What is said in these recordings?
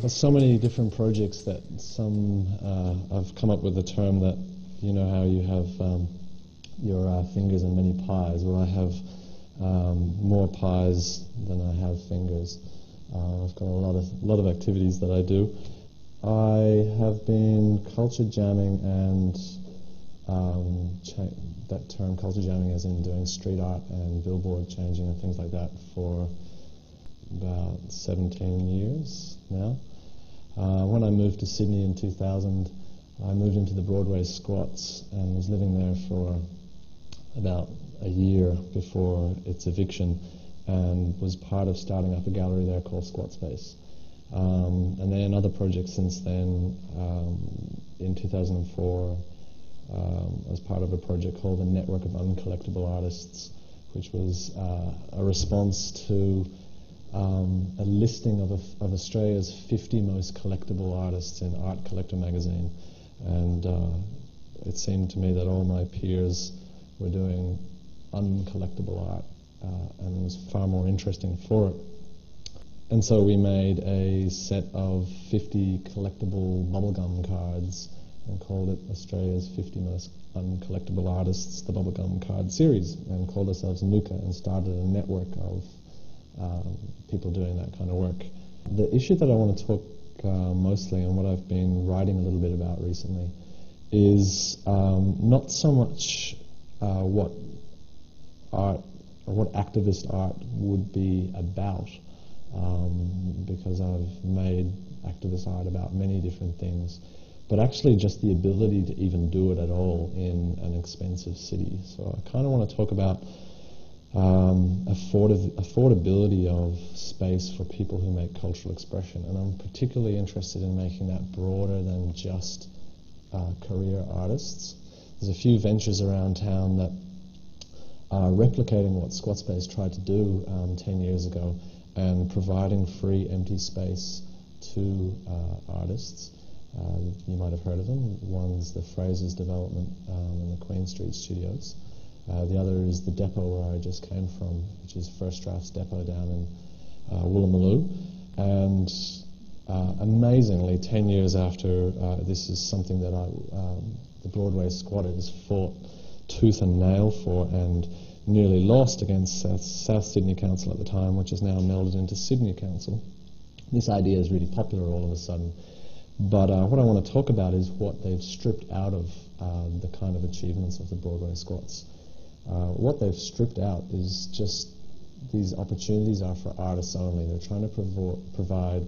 There's so many different projects that I've come up with a term that, you know how you have your fingers in many pies. Well, I have more pies than I have fingers. I've got a lot of activities that I do. I have been culture jamming, and that term culture jamming as in doing street art and billboard changing and things like that for about 17 years now. When I moved to Sydney in 2000, I moved into the Broadway Squats and was living there for about a year before its eviction, and was part of starting up a gallery there called Squat Space. And then other projects since then. In 2004, I was part of a project called the Network of Uncollectible Artists, which was a response to a listing of Australia's 50 most collectible artists in Art Collector magazine. And it seemed to me that all my peers were doing uncollectible art, and it was far more interesting for it. And so we made a set of 50 collectible bubblegum cards and called it Australia's 50 Most Uncollectible Artists, the Bubblegum Card Series, and called ourselves NUCA, and started a network of people doing that kind of work. The issue that I want to talk mostly, and what I've been writing a little bit about recently, is not so much what art or what activist art would be about, because I've made activist art about many different things, but actually just the ability to even do it at all in an expensive city. So I kind of want to talk about affordability of space for people who make cultural expression, and I'm particularly interested in making that broader than just career artists. There's a few ventures around town that are replicating what Squat Space tried to do 10 years ago, and providing free empty space to artists. You might have heard of them. One's the Fraser's development in the Queen Street Studios. The other is the depot where I just came from, which is First Draft's depot down in Woolloomooloo. And amazingly, 10 years after, this is something that the Broadway Squatters fought tooth and nail for, and nearly lost against South Sydney Council at the time, which is now melded into Sydney Council. This idea is really popular all of a sudden. But what I want to talk about is what they've stripped out of the kind of achievements of the Broadway Squats. What they've stripped out is just these opportunities are for artists only. They're trying to provide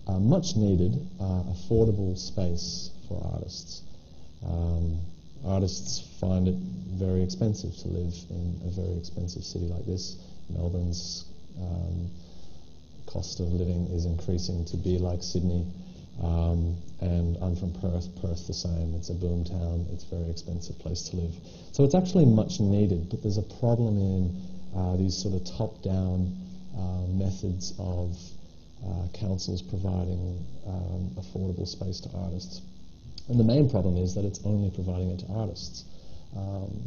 much needed, affordable space for artists. Artists find it very expensive to live in a very expensive city like this. Melbourne's cost of living is increasing to be like Sydney. And I'm from Perth. Perth the same. It's a boom town. It's a very expensive place to live. So it's actually much needed, but there's a problem in these sort of top-down methods of councils providing affordable space to artists. And the main problem is that it's only providing it to artists.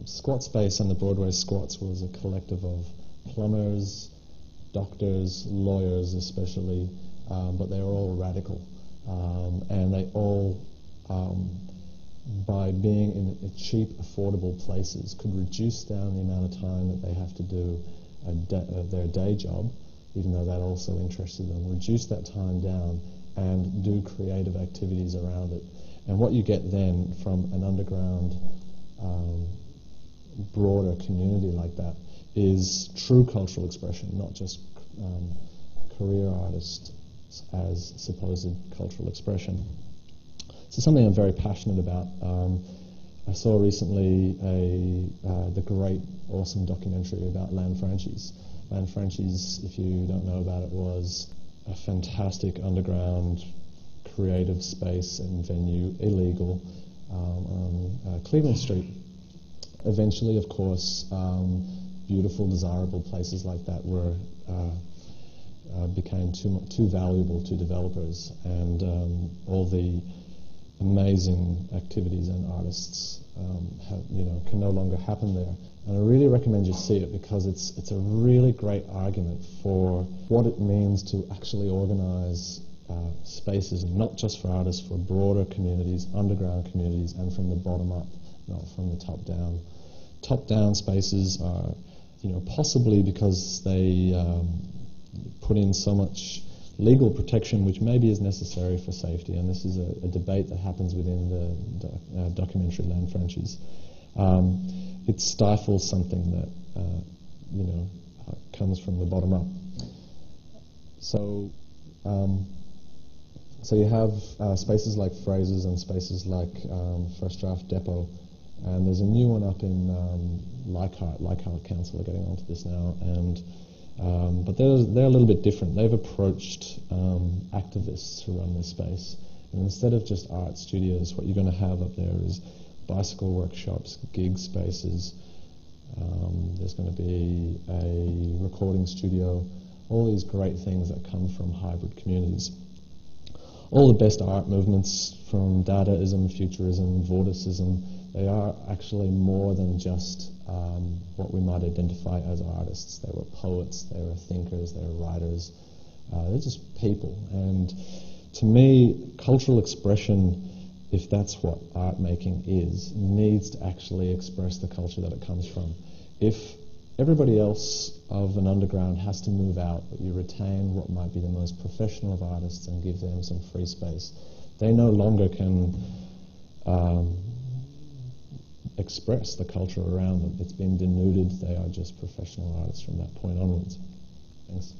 Squat Space and the Broadway Squats was a collective of plumbers, doctors, lawyers especially, but they were all radical. And they all, by being in cheap, affordable places, could reduce down the amount of time that they have to do their day job, even though that also interested them, reduce that time down and do creative activities around it. And what you get then from an underground, broader community like that is true cultural expression, not just career artists as supposed cultural expression. So something I'm very passionate about. I saw recently the great, awesome documentary about Land Franchies. Land Franchies, if you don't know about it, was a fantastic underground creative space and venue, illegal, on Cleveland Street. Eventually, of course, beautiful, desirable places like that were became too valuable to developers, and all the amazing activities and artists can no longer happen there. And I really recommend you see it because it's a really great argument for what it means to actually organise spaces, not just for artists, for broader communities, underground communities, and from the bottom up, not from the top down. Top down spaces are, possibly because they put in so much legal protection, which maybe is necessary for safety, and this is a debate that happens within the documentary land franchise. It stifles something that comes from the bottom up. So you have spaces like Fraser's and spaces like First Draft Depot, and there's a new one up in Leichhardt Council are getting onto this now, and but they're a little bit different. They've approached activists who run this space, and instead of just art studios, what you're going to have up there is bicycle workshops, gig spaces. There's going to be a recording studio, all these great things that come from hybrid communities. All the best art movements, from Dadaism, Futurism, Vorticism, they are actually more than just what we might identify as artists. They were poets, they were thinkers, they were writers. They're just people. And to me, cultural expression, if that's what art making is, needs to actually express the culture that it comes from. If everybody else of an underground has to move out, but you retain what might be the most professional of artists and give them some free space, they no longer can express the culture around them. It's been denuded. They are just professional artists from that point onwards. Thanks.